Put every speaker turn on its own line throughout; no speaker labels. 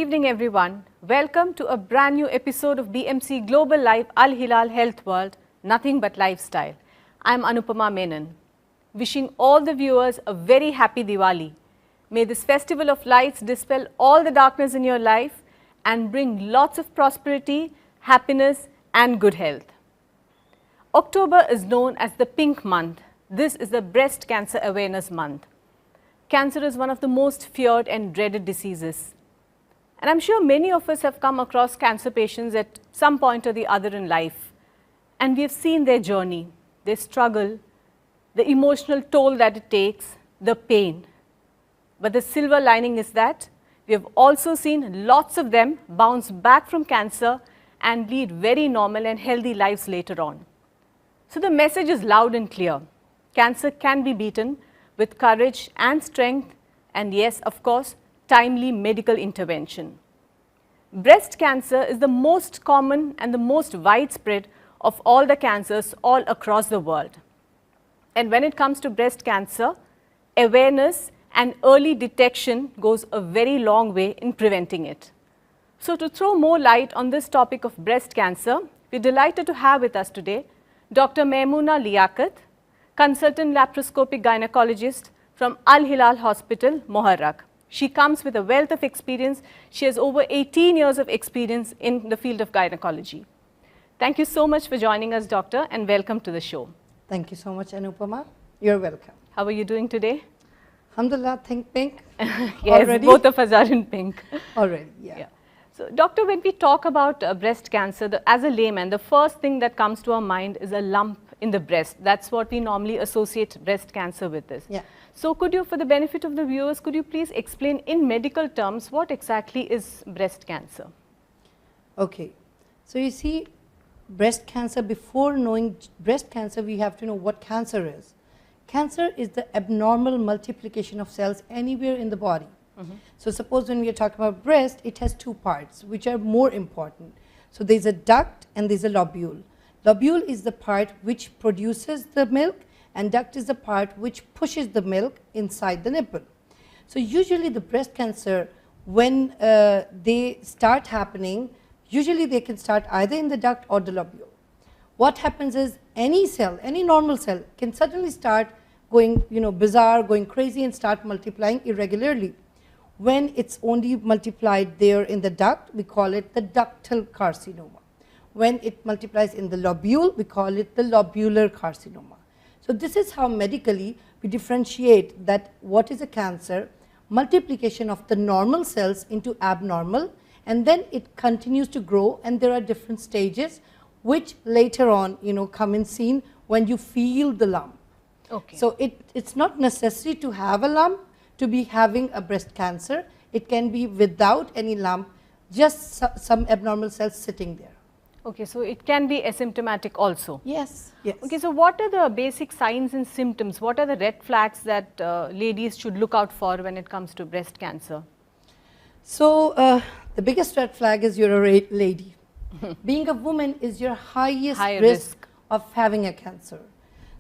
evening everyone. Welcome to a brand new episode of BMC Global Live Alhilal Health World, Nothing But Lifestyle. I am Anupama Menon. Wishing all the viewers a very happy Diwali. May this festival of lights dispel all the darkness in your life and bring lots of prosperity, happiness and good health. October is known as the Pink Month. This is the Breast Cancer Awareness Month. Cancer is one of the most feared and dreaded diseases. And I'm sure many of us have come across cancer patients at some point or the other in life. And we have seen their journey, their struggle, the emotional toll that it takes, the pain. But the silver lining is that we have also seen lots of them bounce back from cancer and lead very normal and healthy lives later on. So the message is loud and clear. Cancer can be beaten with courage and strength, and yes, of course, timely medical intervention. Breast cancer is the most common and the most widespread of all the cancers all across the world. And when it comes to breast cancer, awareness and early detection goes a very long way in preventing it. So to throw more light on this topic of breast cancer, we're delighted to have with us today Dr. Maimoona Liaqat, Consultant Laparoscopic Gynecologist from Alhilal Hospital, Moharrak. She comes with a wealth of experience. She has over 18 years of experience in the field of gynecology. Thank you so much for joining us, Doctor, and welcome to the show.
Thank you so much, Anupama. You're welcome.
How are you doing today?
Alhamdulillah, think pink.
Yes,
already?
Both of us are in pink.
Already, yeah.
So, Doctor, when we talk about breast cancer, as a layman, the first thing that comes to our mind is a lump in the breast. That's what we normally associate breast cancer with this.
Yeah.
So, could you, for the benefit of the viewers, could you please explain in medical terms what exactly is breast cancer?
Okay. So, you see, breast cancer, before knowing breast cancer, we have to know what cancer is. Cancer is the abnormal multiplication of cells anywhere in the body. So, suppose when we are talking about breast, it has two parts which are more important. So, there is a duct and there is a lobule. Lobule is the part which produces the milk, and duct is the part which pushes the milk inside the nipple. So, usually the breast cancer, when they start happening, usually they can start either in the duct or the lobule. What happens is any cell, any normal cell can suddenly start going, bizarre, going crazy and start multiplying irregularly. When it's only multiplied there in the duct, we call it the ductal carcinoma. When it multiplies in the lobule, we call it the lobular carcinoma. So this is how medically we differentiate that what is a cancer, multiplication of the normal cells into abnormal, and then it continues to grow, and there are different stages which later on come in scene when you feel the lump.
Okay.
So it's not necessary to have a lump to be having a breast cancer. It can be without any lump, just some abnormal cells sitting there.
Okay, so it can be asymptomatic also.
Yes, yes.
Okay, so what are the basic signs and symptoms? What are the red flags that ladies should look out for when it comes to breast cancer?
So the biggest red flag is you're a lady. Being a woman is your highest risk of having a cancer.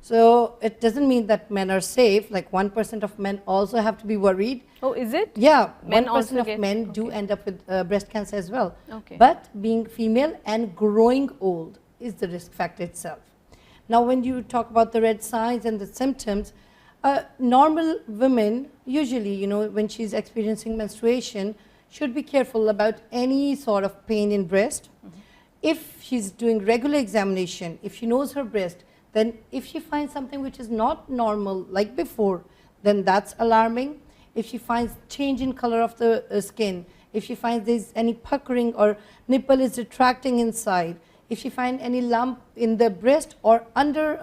So it doesn't mean that men are safe. Like 1% of men also have to be worried.
Oh, is it?
Yeah,
men
1% of men do end up with breast cancer as well.
Okay.
But being female and growing old is the risk factor itself. Now, when you talk about the red signs and the symptoms, normal women usually, when she's experiencing menstruation, should be careful about any sort of pain in breast. If she's doing regular examination, if she knows her breast, then if she finds something which is not normal like before, then that's alarming. If she finds change in color of the skin, if she finds there's any puckering or nipple is retracting inside, if she finds any lump in the breast or under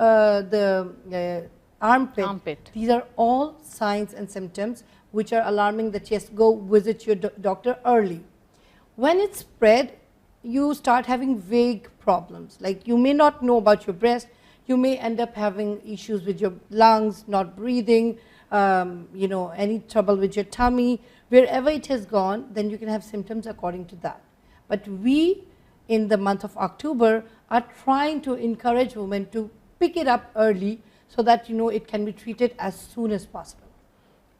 the armpit, these are all signs and symptoms which are alarming that yes, go visit your doctor early. When it's spread, you start having vague problems. Like you may not know about your breast, you may end up having issues with your lungs, not breathing, any trouble with your tummy. Wherever it has gone, then you can have symptoms according to that. But we, in the month of October, are trying to encourage women to pick it up early so that it can be treated as soon as possible.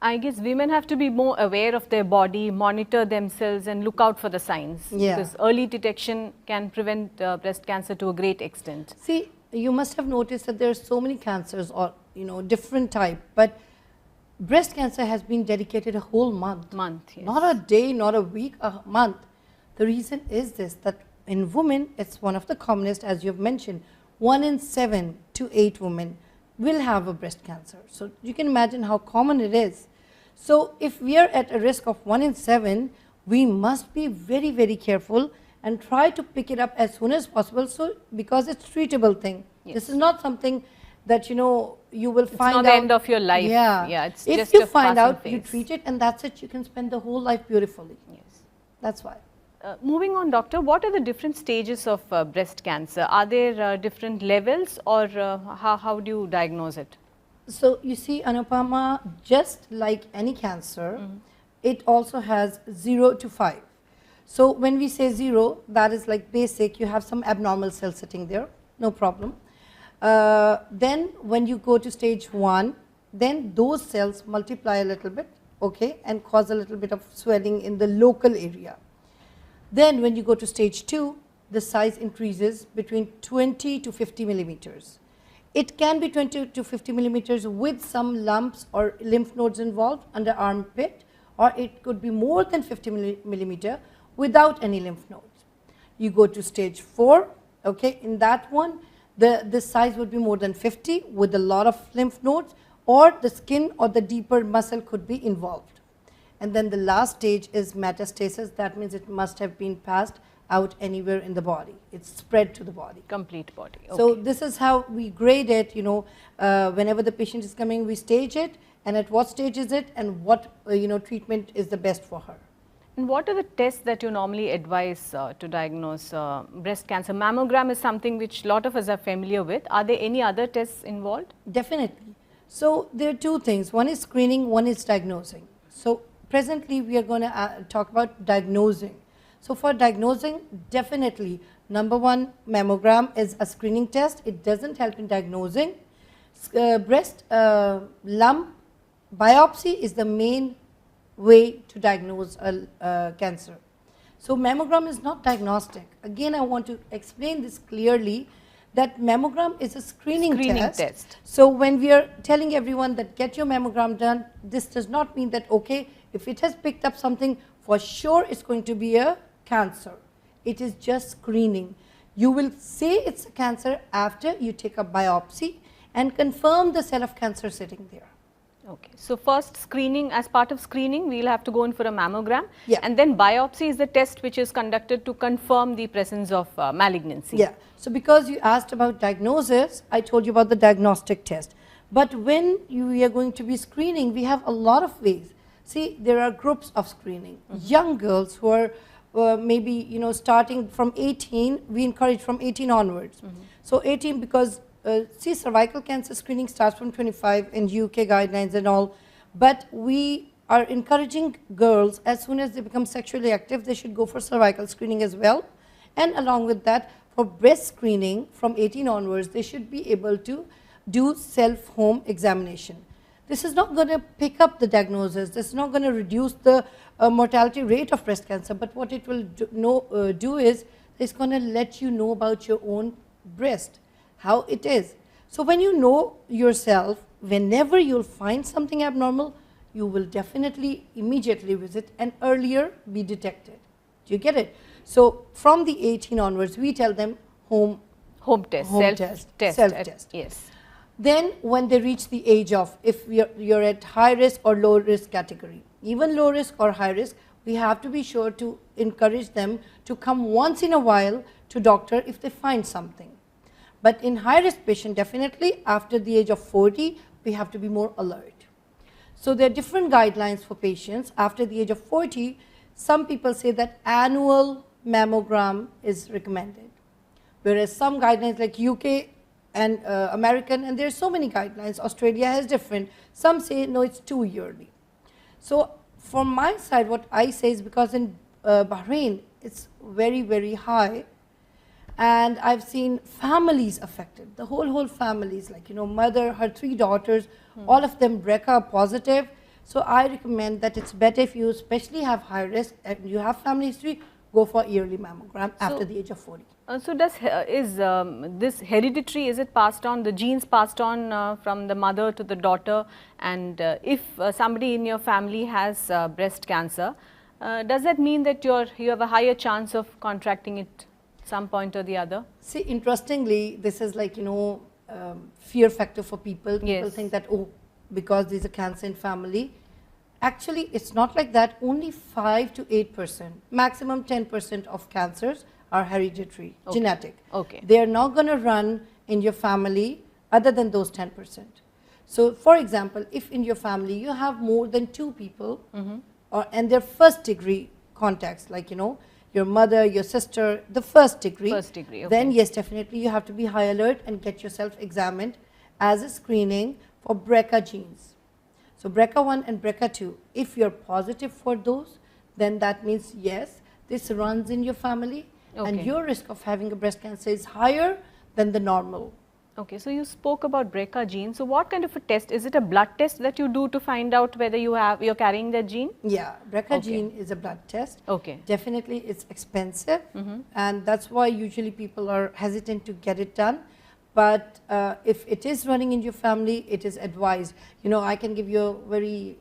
I guess women have to be more aware of their body, monitor themselves and look out for the signs.
Yeah.
Because early detection can prevent breast cancer to a great extent.
See, you must have noticed that there are so many cancers or, different type, but breast cancer has been dedicated a whole month.
Yes.
Not a day, not a week, a month. The reason is this, that in women, it's one of the commonest, as you've mentioned, 1 in 7 to 8 women will have a breast cancer. So you can imagine how common it is. So if we are at a risk of 1 in 7, we must be very, very careful and try to pick it up as soon as possible. So because it's treatable thing.
Yes.
This is not something that you will
It's
find out.
not the end of your life.
Yeah,
it's
if
just
you
a
find
passing
out,
phase.
you treat it, and that's it. You can spend the whole life beautifully.
Yes.
That's why.
Moving on, doctor, what are the different stages of breast cancer? Are there different levels, or how do you diagnose it?
So you see, Anupama, just like any cancer, it also has 0 to 5. So when we say 0, that is like basic. You have some abnormal cells sitting there, no problem. Then when you go to stage 1, then those cells multiply a little bit, okay, and cause a little bit of swelling in the local area. Then when you go to stage 2, the size increases between 20 to 50 millimeters. It can be 20 to 50 millimeters with some lumps or lymph nodes involved under armpit, or it could be more than 50 millimeter without any lymph nodes. You go to stage 4, okay, in that one, the size would be more than 50 with a lot of lymph nodes, or the skin or the deeper muscle could be involved. And then the last stage is metastasis. That means it must have been passed out anywhere in the body. It's spread to the body.
Complete body. Okay.
So this is how we grade it, whenever the patient is coming, we stage it, and at what stage is it, and what treatment is the best for her.
And what are the tests that you normally advise to diagnose breast cancer? Mammogram is something which a lot of us are familiar with. Are there any other tests involved?
Definitely. So there are two things. One is screening, one is diagnosing. So presently we are going to talk about diagnosing. So for diagnosing, definitely, number 1, mammogram is a screening test. It doesn't help in diagnosing. Breast lump biopsy is the main way to diagnose a cancer. So mammogram is not diagnostic. Again, I want to explain this clearly, that mammogram is a screening test. So when we are telling everyone that get your mammogram done, this does not mean that, okay, if it has picked up something, for sure it's going to be a cancer. It is just screening. You will say it's a cancer after you take a biopsy and confirm the cell of cancer sitting there.
Okay. So first screening, as part of screening, we will have to go in for a mammogram.
Yeah.
And then biopsy is the test which is conducted to confirm the presence of malignancy.
Yeah. So because you asked about diagnosis, I told you about the diagnostic test. But when we are going to be screening, we have a lot of ways. See, there are groups of screening. Young girls who are maybe starting from 18, we encourage from 18 onwards. So 18, because see, cervical cancer screening starts from 25 in UK guidelines and all, but we are encouraging girls, as soon as they become sexually active, they should go for cervical screening as well. And along with that, for breast screening from 18 onwards, they should be able to do self-home examination. This is not going to pick up the diagnosis. This is not going to reduce the mortality rate of breast cancer, but what it will do is it's going to let you know about your own breast, how it is. So when you know yourself, whenever you'll find something abnormal, you will definitely immediately visit and earlier be detected. Do you get it? So from the 18 onwards, we tell them home
test,
self-test.
Yes.
Then when they reach the age of, if you're at high risk or low risk category, even low risk or high risk, we have to be sure to encourage them to come once in a while to doctor if they find something. But in high risk patient, definitely after the age of 40, we have to be more alert. So there are different guidelines for patients. After the age of 40, some people say that annual mammogram is recommended. Whereas some guidelines like UK and American, and there are so many guidelines, Australia has different. Some say no, it's 2 yearly. So from my side, what I say is, because in Bahrain, it's very, very high. And I've seen families affected, the whole families, like, mother, her 3 daughters, all of them BRCA positive. So I recommend that it's better if you especially have high risk and you have family history, go for yearly mammogram after the age of 40.
So is this hereditary, is it passed on, the genes passed on from the mother to the daughter, and if somebody in your family has breast cancer, does that mean that you have a higher chance of contracting it some point or the other?
See, interestingly, this is like, fear factor for people. People
Yes.
think that, oh, because there's a cancer in family. Actually, it's not like that. Only 5 to 8%, maximum 10% of cancers are hereditary, genetic.
Okay.
They are not going to run in your family other than those 10%. So, for example, if in your family you have more than 2 people, and their first degree contacts, like, your mother, your sister, the first degree, then yes, definitely you have to be high alert and get yourself examined as a screening for BRCA genes. So BRCA1 and BRCA2, if you're positive for those, then that means yes, this runs in your family, and your risk of having a breast cancer is higher than the normal.
Okay, so you spoke about BRCA gene. So what kind of a test? Is it a blood test that you do to find out whether you're carrying that gene?
Yeah, BRCA gene is a blood test.
Okay.
Definitely it's expensive, and that's why usually people are hesitant to get it done. But if it is running in your family, it is advised. I can give you a very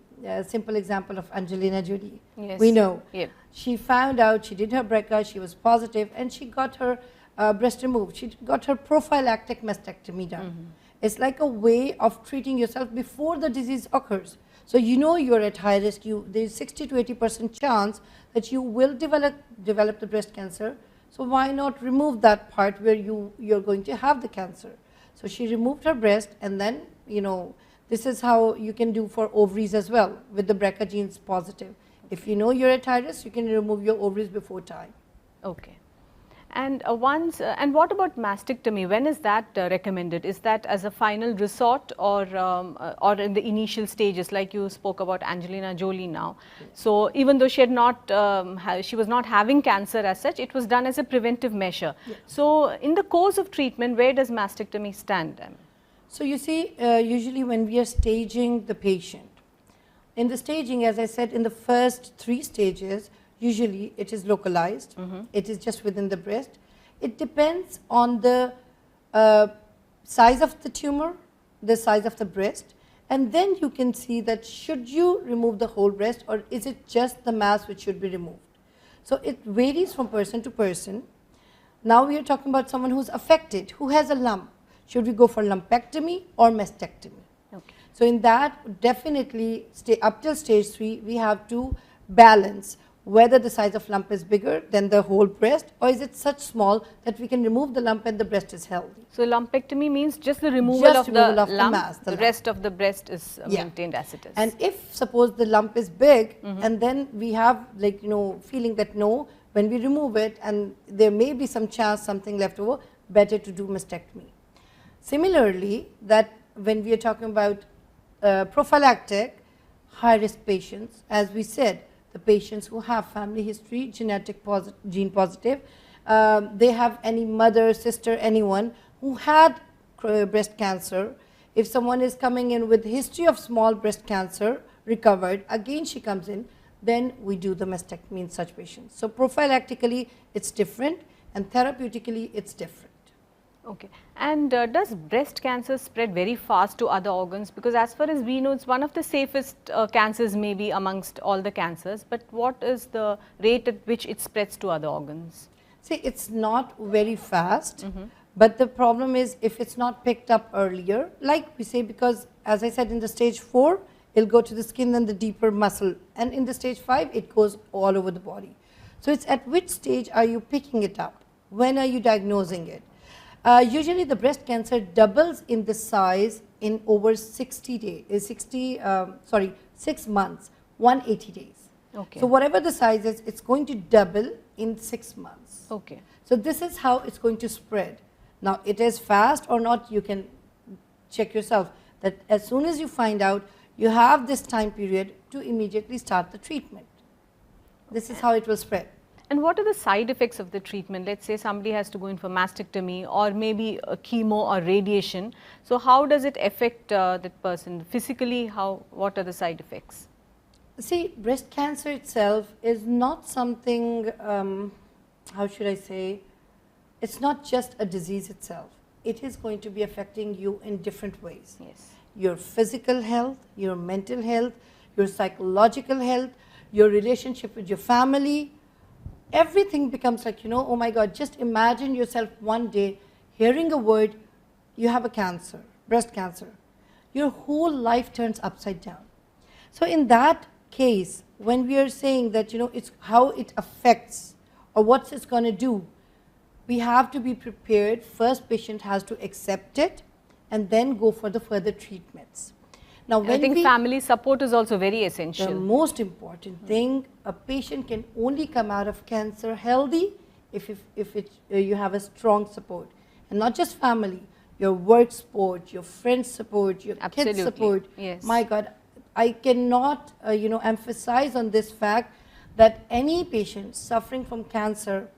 simple example of Angelina Jolie.
Yes.
We know.
Yep.
She found out, she did her BRCA, she was positive, and she got her breast removed. She got her prophylactic mastectomy done. It's like a way of treating yourself before the disease occurs. So you're at high risk. There's 60 to 80% chance that you will develop the breast cancer. So why not remove that part where you're going to have the cancer? So she removed her breast, and then this is how you can do for ovaries as well with the BRCA genes positive. If you're at high risk, you can remove your ovaries before time.
Okay. And and what about mastectomy? When is that recommended? Is that as a final resort or in the initial stages, like you spoke about Angelina Jolie now? So even though she had not, she was not having cancer as such, it was done as a preventive measure. So in the course of treatment, where does mastectomy stand?
So you see, usually when we are staging the patient, in the staging, as I said, in the first 3 stages, usually it is localized, it is just within the breast. It depends on the size of the tumor, the size of the breast, and then you can see that should you remove the whole breast, or is it just the mass which should be removed. So it varies from person to person. Now we are talking about someone who's affected, who has a lump. Should we go for lumpectomy or mastectomy?
Okay.
So in that, definitely up till stage 3, we have to balance whether the size of lump is bigger than the whole breast, or is it such small that we can remove the lump and the breast is healthy.
So lumpectomy means just the removal of the lump,
mass,
the rest of the breast is maintained as it is.
And if suppose the lump is big, and then we have feeling that no, when we remove it and there may be some chance something left over, better to do mastectomy. Similarly, that when we are talking about prophylactic high risk patients, as we said, the patients who have family history, gene positive, they have any mother, sister, anyone who had breast cancer. If someone is coming in with history of small breast cancer, recovered, again she comes in, then we do the mastectomy in such patients. So prophylactically it's different, and therapeutically it's different.
Okay. And does breast cancer spread very fast to other organs? Because as far as we know, it's one of the safest cancers maybe amongst all the cancers. But what is the rate at which it spreads to other organs?
See, it's not very fast, but the problem is if it's not picked up earlier, like we say, because as I said, in the stage 4, it'll go to the skin and the deeper muscle. And in the stage 5, it goes all over the body. So it's at which stage are you picking it up? When are you diagnosing it? Usually the breast cancer doubles in the size in over 6 months, 180 days.
Okay.
So whatever the size is, it's going to double in 6 months.
Okay.
So this is how it's going to spread. Now it is fast or not, you can check yourself that as soon as you find out, you have this time period to immediately start the treatment. This is how it will spread.
And what are the side effects of the treatment? Let's say somebody has to go in for mastectomy or maybe a chemo or radiation. So how does it affect that person physically? What are the side effects?
See, breast cancer itself is not something, how should I say, it's not just a disease itself. It is going to be affecting you in different ways.
Yes.
Your physical health, your mental health, your psychological health, your relationship with your family. Everything becomes like, you know, oh my God, just imagine yourself one day hearing a word, you have a cancer, breast cancer. Your whole life turns upside down. So in that case, when we are saying that, you know, it's how it affects or what it's going to do, we have to be prepared. First, patient has to accept it and then go for the further treatments. Now, when
I think family support is also very essential.
The most important thing, a patient can only come out of cancer healthy if you have a strong support. And not just family, your work support, your friends support, your kids support.
Yes.
My God, I cannot emphasize on this fact that any patient suffering from cancer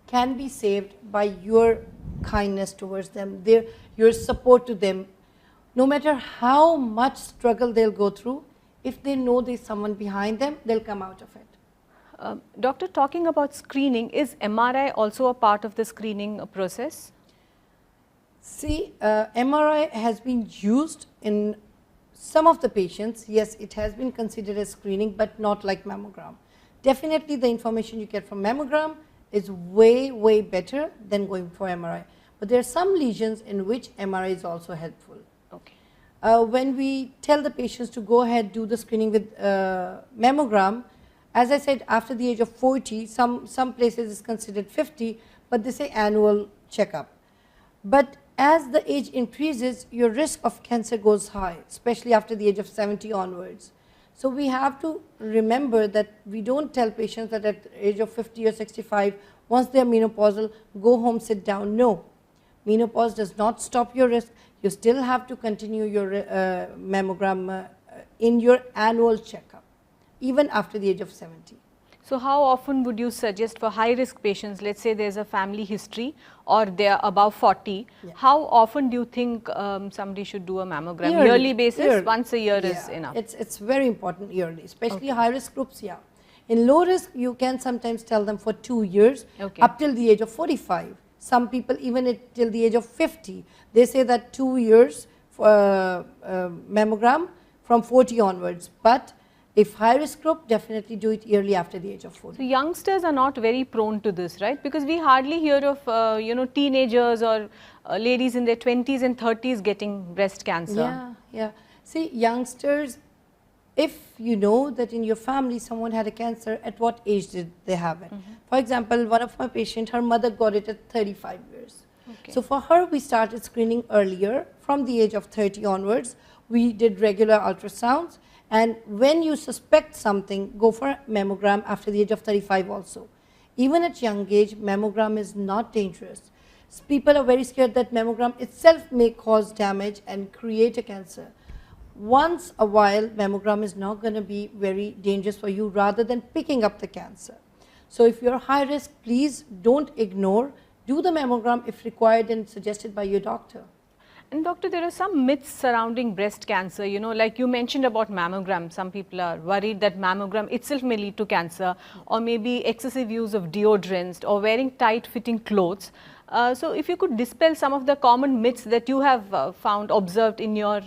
can be saved by your kindness towards them, your support to them. No matter how much struggle they'll go through, if they know there's someone behind them, they'll come out of it.
Doctor, talking about screening, is MRI also a part of the screening process?
See, MRI has been used in some of the patients. Yes, it has been considered as screening, but not like mammogram. Definitely the information you get from mammogram is way, way better than going for MRI. But there are some lesions in which MRI is also helpful.
Okay.
When we tell the patients to go ahead do the screening with mammogram, as I said, after the age of 40, some places is considered 50, but they say annual checkup. But as the age increases, your risk of cancer goes high, especially after the age of 70 onwards. So we have to remember that we don't tell patients that at the age of 50 or 65, once they're menopausal, go home, sit down. No. Menopause does not stop your risk. You still have to continue your mammogram in your annual checkup, even after the age of 70.
So how often would you suggest for high risk patients, let's say there's a family history or they're above 40, how often do you think somebody should do a mammogram? Yearly basis? Once a year is enough?
It's very important yearly, especially high risk groups, In low risk, you can sometimes tell them for 2 years, up till the age of 45. Some people even till the age of 50. They say that 2 years for mammogram from 40 onwards. But if high risk group, definitely do it yearly after the age of 40.
So youngsters are not very prone to this, right? Because we hardly hear of teenagers or ladies in their 20s and 30s getting breast cancer.
Yeah. See, youngsters, if you know that in your family someone had a cancer, at what age did they have it? For example, one of my patients, her mother got it at 35 years. So for her, we started screening earlier. From the age of 30 onwards, we did regular ultrasounds. And when you suspect something, go for a mammogram after the age of 35 also. Even at young age, mammogram is not dangerous. People are very scared that mammogram itself may cause damage and create a cancer. Once a while, mammogram is not going to be very dangerous for you rather than picking up the cancer. So if you're high risk, please don't ignore. Do the mammogram if required and suggested by your doctor.
And doctor, there are some myths surrounding breast cancer, like you mentioned about mammogram. Some people are worried that mammogram itself may lead to cancer, or maybe excessive use of deodorants or wearing tight fitting clothes. So if you could dispel some of the common myths that you have observed in your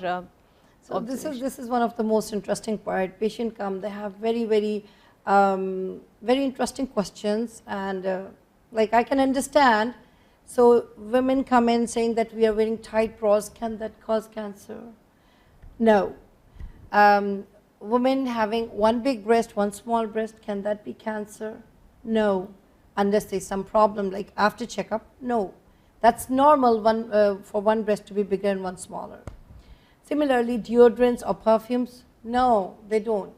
So this is one of the most interesting part. Patient come, they have very, very interesting questions, and like I can understand. So women come in saying that we are wearing tight bras, can that cause cancer? No. Women having one big breast, one small breast, can that be cancer? No. Unless there's some problem like after checkup, no. That's normal for one breast to be bigger and one smaller. Similarly, deodorants or perfumes, no, they don't.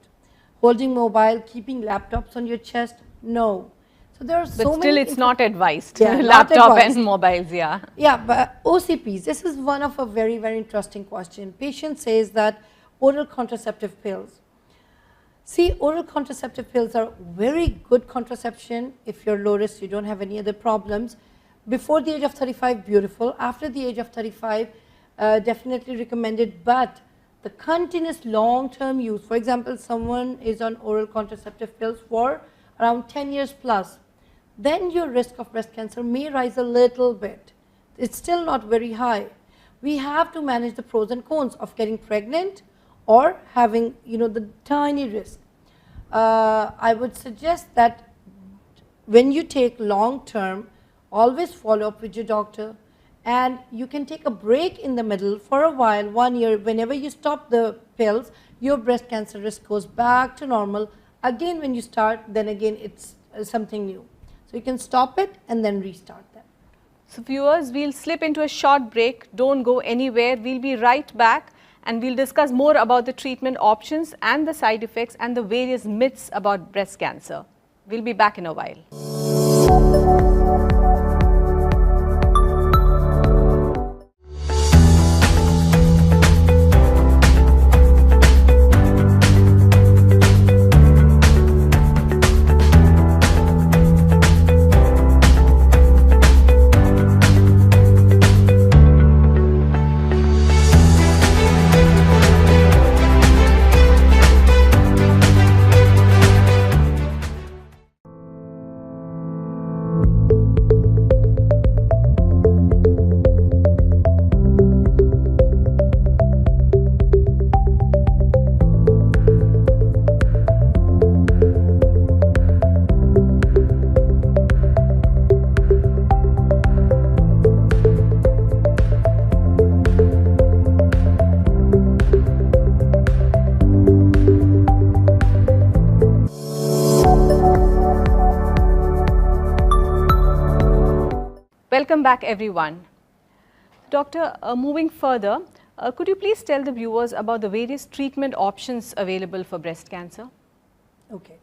Holding mobile, keeping laptops on your chest, no. So there are so many.
But still, it's not advised.
Yeah,
Laptop
not advised.
and mobiles,
Yeah, but OCPs, this is one of a very, very interesting question. Patient says that oral contraceptive pills. See, oral contraceptive pills are very good contraception. If you're low risk, you don't have any other problems. Before the age of 35, beautiful. After the age of 35, definitely recommended. But the continuous long-term use, for example, someone is on oral contraceptive pills for around 10 years plus, then your risk of breast cancer may rise a little bit. It's still not very high. We have to manage the pros and cons of getting pregnant or having, the tiny risk. I would suggest that when you take long-term, always follow up with your doctor, and you can take a break in the middle for a while, 1 year. Whenever you stop the pills, your breast cancer risk goes back to normal. Again, when you start, then again it's something new. So you can stop it and then restart them.
So viewers, we'll slip into a short break. Don't go anywhere. We'll be right back and we'll discuss more about the treatment options and the side effects and the various myths about breast cancer. We'll be back in a while. Welcome back everyone. Doctor, moving further, could you please tell the viewers about the various treatment options available for breast cancer?
Okay.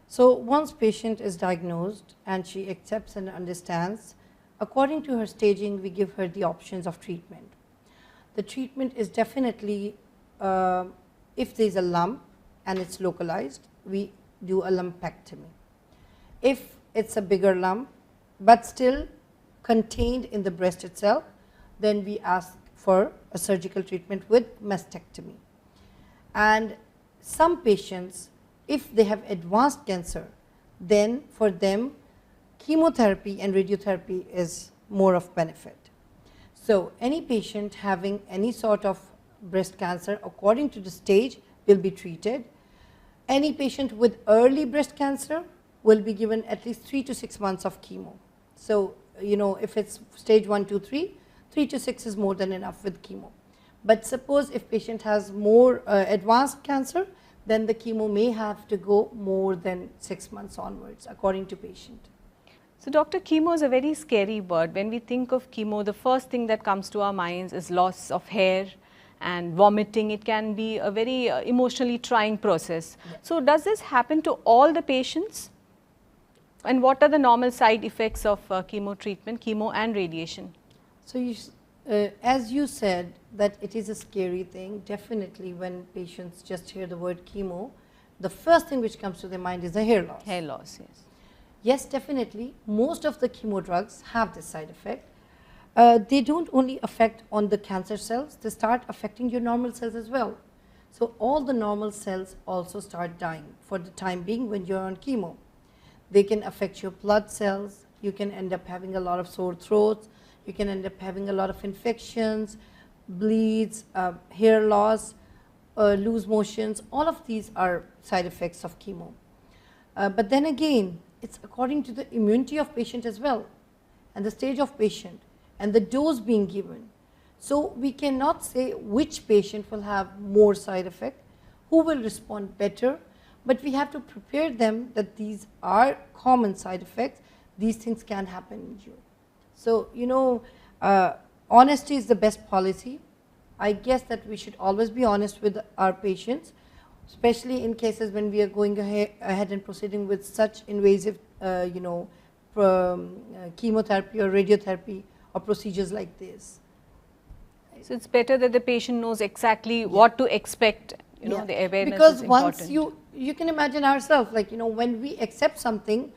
So once patient is diagnosed and she accepts and understands, according to her staging, we give her the options of treatment. The treatment is definitely, if there is a lump and it's localized, we do a lumpectomy. If it's a bigger lump, but still contained in the breast itself, then we ask for a surgical treatment with mastectomy. And some patients, if they have advanced cancer, then for them chemotherapy and radiotherapy is more of benefit. So any patient having any sort of breast cancer according to the stage will be treated. Any patient with early breast cancer will be given at least 3 to 6 months of chemo. So if it's stage 1, 2, 3, 3 to 6 is more than enough with chemo. But suppose if patient has more advanced cancer, then the chemo may have to go more than 6 months onwards according to patient.
So doctor, chemo is a very scary word. When we think of chemo, the first thing that comes to our minds is loss of hair and vomiting. It can be a very emotionally trying process. Yeah. So does this happen to all the patients? And what are the normal side effects of chemo treatment, chemo and radiation?
So as you said that it is a scary thing, definitely when patients just hear the word chemo, the first thing which comes to their mind is the hair loss.
Hair loss, yes.
Yes, definitely. Most of the chemo drugs have this side effect. They don't only affect on the cancer cells, they start affecting your normal cells as well. So all the normal cells also start dying for the time being when you're on chemo. They can affect your blood cells, you can end up having a lot of sore throats, you can end up having a lot of infections, bleeds, hair loss, loose motions. All of these are side effects of chemo. But then again, it's according to the immunity of patient as well, and the stage of patient, and the dose being given. So we cannot say which patient will have more side effect, who will respond better, but we have to prepare them that these are common side effects, these things can happen in you. So, honesty is the best policy. I guess that we should always be honest with our patients, especially in cases when we are going ahead and proceeding with such invasive, chemotherapy or radiotherapy or procedures like this.
So it's better that the patient knows exactly what to expect. The awareness
because
is important.
Once you can imagine ourselves, when we accept something,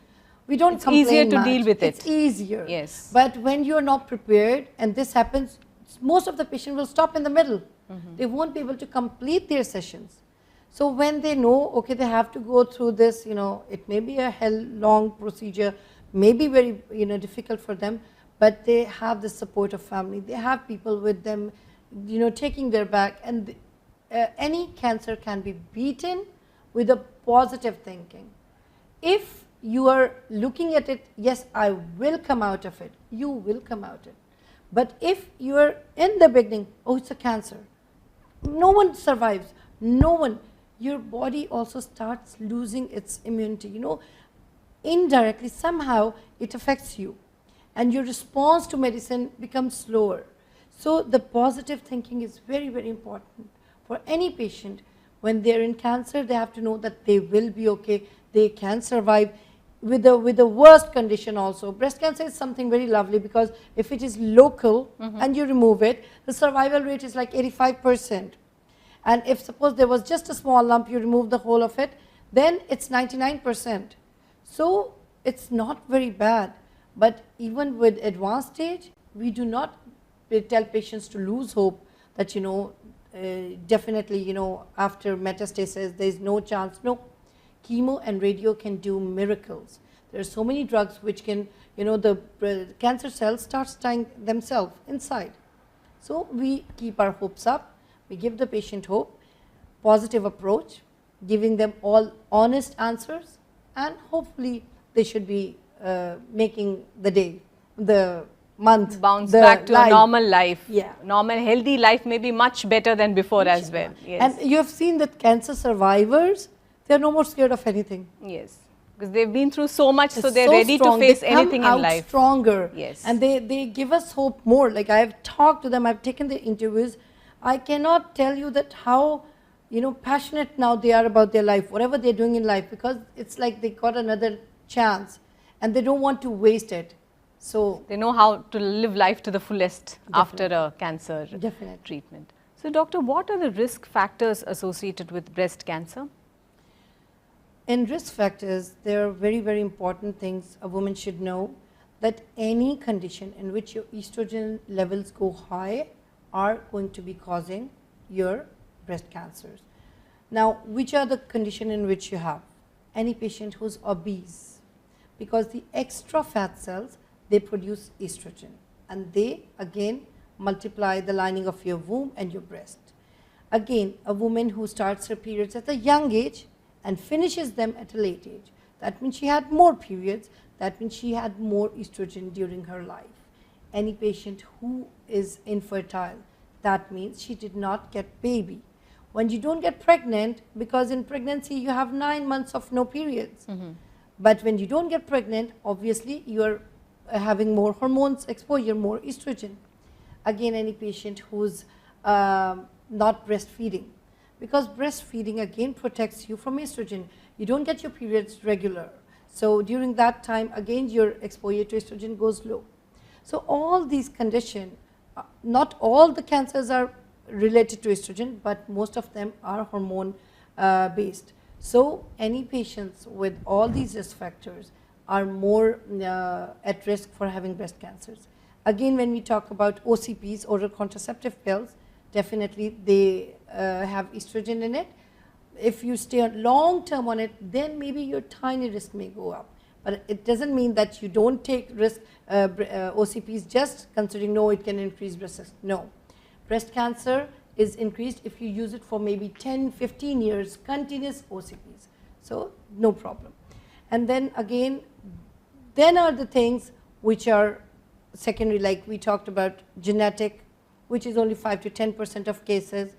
we don't complain
much. It's easier to
deal with it.
It's
easier.
Yes.
But when you're not prepared and this happens, most of the patient will stop in the middle. They won't be able to complete their sessions. So when they know, okay, they have to go through this, it may be a long procedure, may be very, difficult for them, but they have the support of family. They have people with them, taking their back. And any cancer can be beaten with a positive thinking. If you are looking at it, yes, I will come out of it, you will come out of it. But if you are in the beginning, oh, it's a cancer, no one survives, no one, your body also starts losing its immunity. Indirectly, somehow it affects you, and your response to medicine becomes slower. So the positive thinking is very, very important for any patient. When they're in cancer, they have to know that they will be okay, they can survive with the worst condition also. Breast cancer is something very lovely, because if it is local and you remove it, the survival rate is like 85%. And if suppose there was just a small lump, you remove the whole of it, then it's 99%. So it's not very bad. But even with advanced stage, we do not tell patients to lose hope that, definitely, after metastasis, there is no chance. No, chemo and radio can do miracles. There are so many drugs which can, the cancer cells start dying themselves inside. So we keep our hopes up. We give the patient hope, positive approach, giving them all honest answers, and hopefully they should be making the day, the month,
bounce back to
life.
A normal life.
Yeah.
Normal, healthy life may be much better than before as well. Yes.
And you have seen that cancer survivors, they are no more scared of anything.
Yes. Because they've been through so much, so they're
so
ready
strong.
to face
They come
anything
out
in life.
Stronger.
Yes.
And they give us hope more. Like, I've talked to them, I've taken the interviews. I cannot tell you that how, passionate now they are about their life, whatever they're doing in life, because it's like they got another chance and they don't want to waste it. So
they know how to live life to the fullest after a cancer treatment. So doctor, what are the risk factors associated with breast cancer?
In risk factors, there are very, very important things a woman should know, that any condition in which your estrogen levels go high are going to be causing your breast cancers. Now, which are the condition in which you have? Any patient who's obese, because the extra fat cells, they produce estrogen, and they again multiply the lining of your womb and your breast. Again, a woman who starts her periods at a young age and finishes them at a late age, that means she had more periods, that means she had more estrogen during her life. Any patient who is infertile, that means she did not get baby. When you don't get pregnant, because in pregnancy you have 9 months of no periods, but when you don't get pregnant, obviously you are having more hormones exposure, more estrogen. Again, any patient who's not breastfeeding, because breastfeeding again protects you from estrogen. You don't get your periods regular, so during that time again your exposure to estrogen goes low. So all these conditions, not all the cancers are related to estrogen, but most of them are hormone based. So any patients with all these risk factors are more at risk for having breast cancers. Again, when we talk about OCPs, oral contraceptive pills, definitely they have estrogen in it. If you stay long term on it, then maybe your tiny risk may go up. But it doesn't mean that you don't take risk OCPs just considering, no, it can increase breast cancer. No. Breast cancer is increased if you use it for maybe 10, 15 years, continuous OCPs. So no problem. And then again, then are the things which are secondary, like we talked about genetic, which is only 5 to 10% of cases,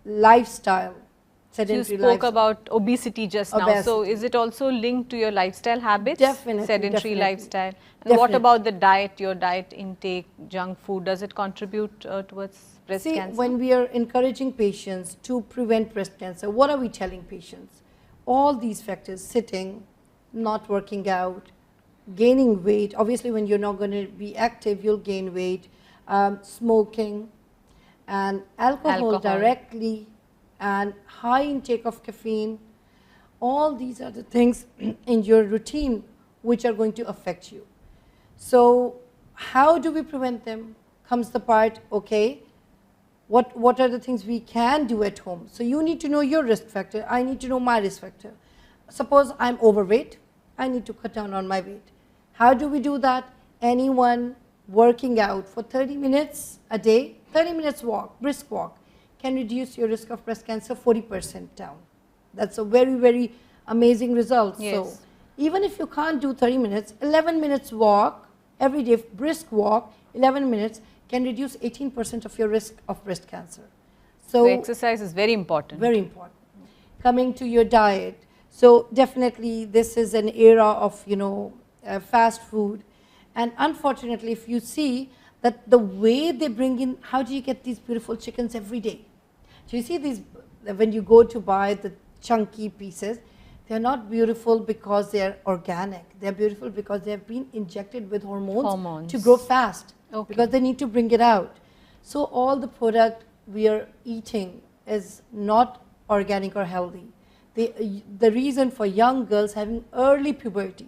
lifestyle, sedentary lifestyle.
You spoke about obesity just now, so is it also linked to your lifestyle habits?
Definitely.
Sedentary lifestyle. And
definitely.
What about the diet, your diet intake, junk food, does it contribute towards breast cancer?
When we are encouraging patients to prevent breast cancer, what are we telling patients? All these factors, sitting, not working out, gaining weight, obviously when you're not going to be active, you'll gain weight, smoking, and alcohol directly, and high intake of caffeine. All these are the things in your routine which are going to affect you. So how do we prevent them? Comes the part, okay, What are the things we can do at home? So you need to know your risk factor. I need to know my risk factor. Suppose I'm overweight, I need to cut down on my weight. How do we do that? Anyone working out for 30 minutes a day, 30 minutes walk, brisk walk, can reduce your risk of breast cancer 40% down. That's a very, very amazing result.
Yes.
So even if you can't do 30 minutes, 11 minutes walk, every day brisk walk, 11 minutes can reduce 18% of your risk of breast cancer.
So exercise is very important.
Very important. Coming to your diet. So definitely this is an era of, fast food. And unfortunately, if you see that the way they bring in, how do you get these beautiful chickens every day? Do you see these, when you go to buy the chunky pieces, they're not beautiful because they're organic. They're beautiful because they have been injected with hormones. To grow fast. Okay. Because they need to bring it out. So all the product we are eating is not organic or healthy. The reason for young girls having early puberty,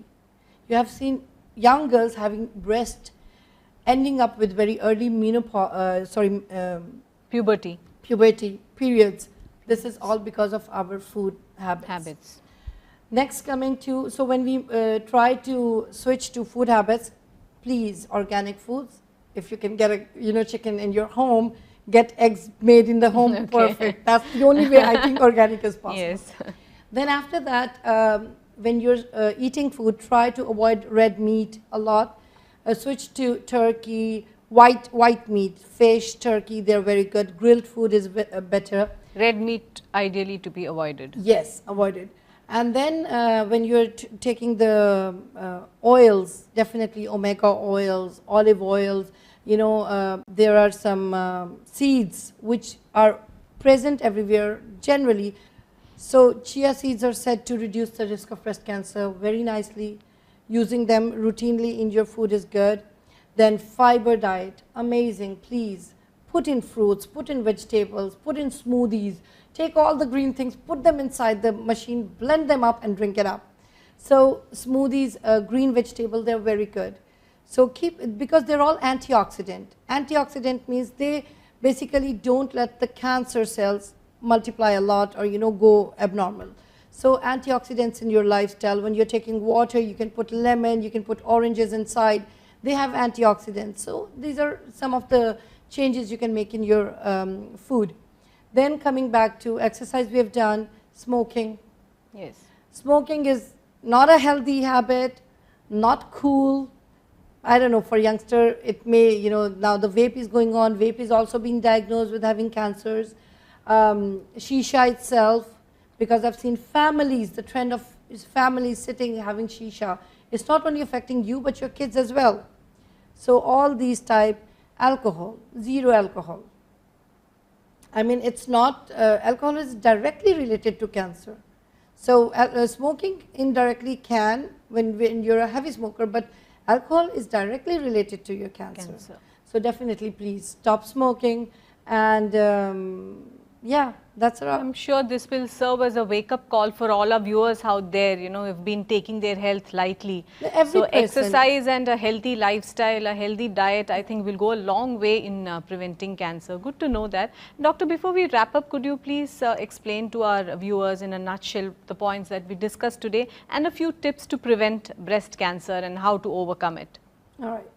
you have seen young girls having breast ending up with very early puberty periods. This is all because of our food habits. Next, coming to, so when we try to switch to food habits, please, organic foods. If you can get a chicken in your home, get eggs made in the home. Okay. Perfect. That's the only way I think organic is possible.
Yes.
Then after that, when you're eating food, try to avoid red meat a lot. Switch to turkey, white meat, fish, turkey. They're very good. Grilled food is better.
Red meat ideally to be avoided.
Yes, avoided. And then when you're taking the oils, definitely omega oils, olive oils, there are some seeds which are present everywhere generally. So chia seeds are said to reduce the risk of breast cancer very nicely. Using them routinely in your food is good. Then fiber diet, amazing, please. Put in fruits, put in vegetables, put in smoothies. Take all the green things, put them inside the machine, blend them up and drink it up. So smoothies, green vegetable, they're very good. So because they're all antioxidant. Antioxidant means they basically don't let the cancer cells multiply a lot or go abnormal. So antioxidants in your lifestyle, when you're taking water, you can put lemon, you can put oranges inside. They have antioxidants. So these are some of the changes you can make in your food. Then coming back to exercise we have done, smoking.
Yes.
Smoking is not a healthy habit, not cool. I don't know, for youngster it may, now the vape is going on. Vape is also being diagnosed with having cancers. Shisha itself, because I've seen families, the trend of families sitting having shisha. It's not only affecting you but your kids as well. So all these type, alcohol, zero alcohol. I mean, it's not, alcohol is directly related to cancer. So smoking indirectly can when you're a heavy smoker, but alcohol is directly related to your cancer. So definitely please stop smoking and yeah, that's right.
I'm sure this will serve as a wake-up call for all our viewers out there, who've been taking their health lightly. So exercise and a healthy lifestyle, a healthy diet, I think will go a long way in preventing cancer. Good to know that. Doctor, before we wrap up, could you please explain to our viewers in a nutshell the points that we discussed today and a few tips to prevent breast cancer and how to overcome it?
All right.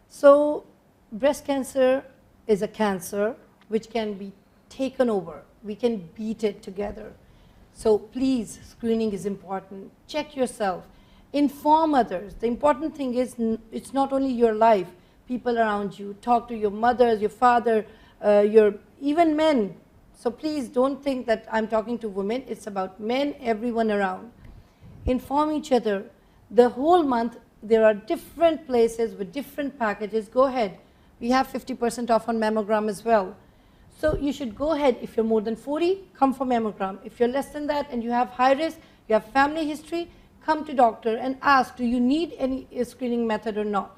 So breast cancer is a cancer which can be taken over. We can beat it together. So please, screening is important. Check yourself. Inform others. The important thing is it's not only your life, people around you. Talk to your mothers, your father, even men. So please don't think that I'm talking to women. It's about men, everyone around. Inform each other. The whole month there are different places with different packages. Go ahead. We have 50% off on mammogram as well. So you should go ahead. If you're more than 40, come for mammogram. If you're less than that and you have high risk, you have family history, come to doctor and ask, do you need any screening method or not?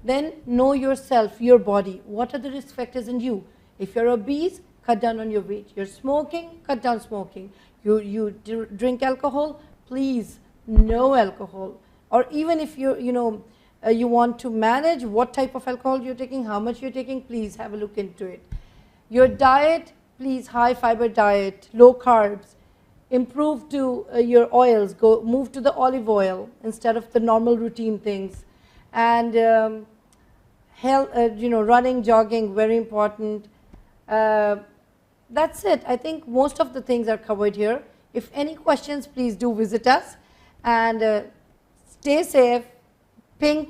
Then know yourself, your body. What are the risk factors in you? If you're obese, cut down on your weight. You're smoking, cut down smoking. You drink alcohol, please, no alcohol. Or even if you want to manage what type of alcohol you're taking, how much you're taking, please have a look into it. Your diet, please, high fiber diet, low carbs. Improve to your oils, move to the olive oil instead of the normal routine things. And health, running, jogging, very important. That's it. I think most of the things are covered here. If any questions, please do visit us. And stay safe. Pink,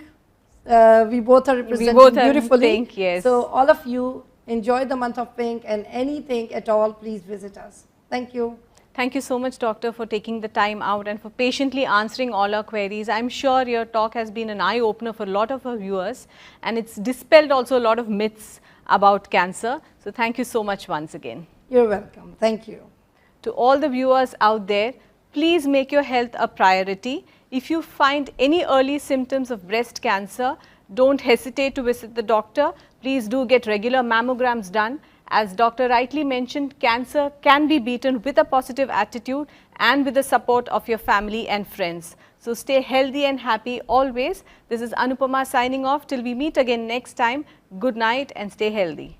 we both are representing beautifully.
Pink, yes.
So all of you, enjoy the month of pink, and anything at all, please visit us. Thank you.
Thank you so much, Doctor, for taking the time out and for patiently answering all our queries. I'm sure your talk has been an eye-opener for a lot of our viewers, and it's dispelled also a lot of myths about cancer. So thank you so much once again.
You're welcome. Thank you.
To all the viewers out there, please make your health a priority. If you find any early symptoms of breast cancer, don't hesitate to visit the doctor. Please do get regular mammograms done. As Doctor rightly mentioned, cancer can be beaten with a positive attitude and with the support of your family and friends. So stay healthy and happy always. This is Anupama signing off. Till we meet again next time, good night and stay healthy.